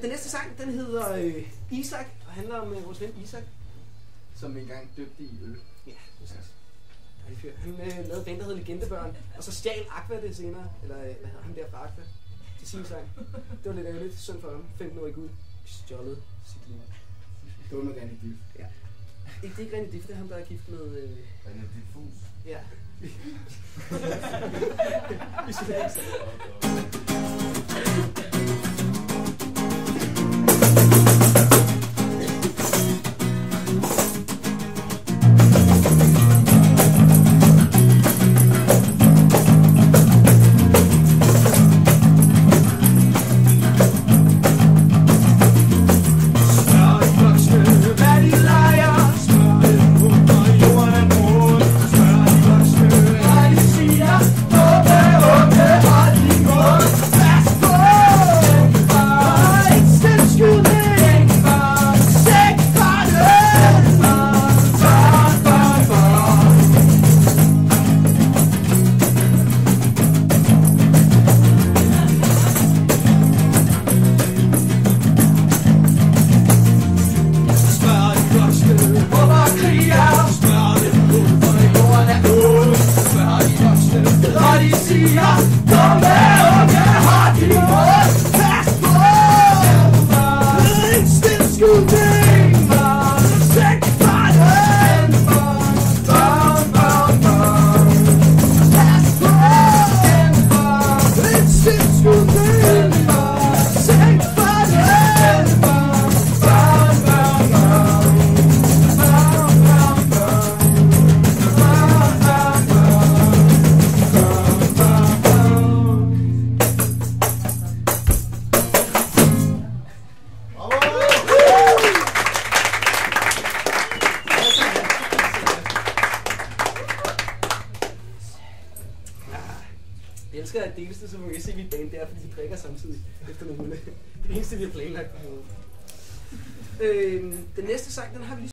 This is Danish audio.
Den næste sang, den hedder Isak, og handler om vores ven Isak. Som engang døbte i øl. Ja, præcis. Han lavede band, der hed Legendebørn, og så stjal Aqua det senere, eller hvad hedder han der fra Aqua, til sin sang. Det var lidt ærgerligt, synd for ham. 15-årig gud, stjålet sit liv. Det var med René Diff. Ja. Det er ikke René Diff, det er ham, der er gift med... René Diffus. Ja. Jeg elsker at dele det, så man kan se mit band der, fordi de drikker samtidig efter nogle minutter. Det er det eneste, vi har planlagt på hovedet. Den næste sang, den har vi lige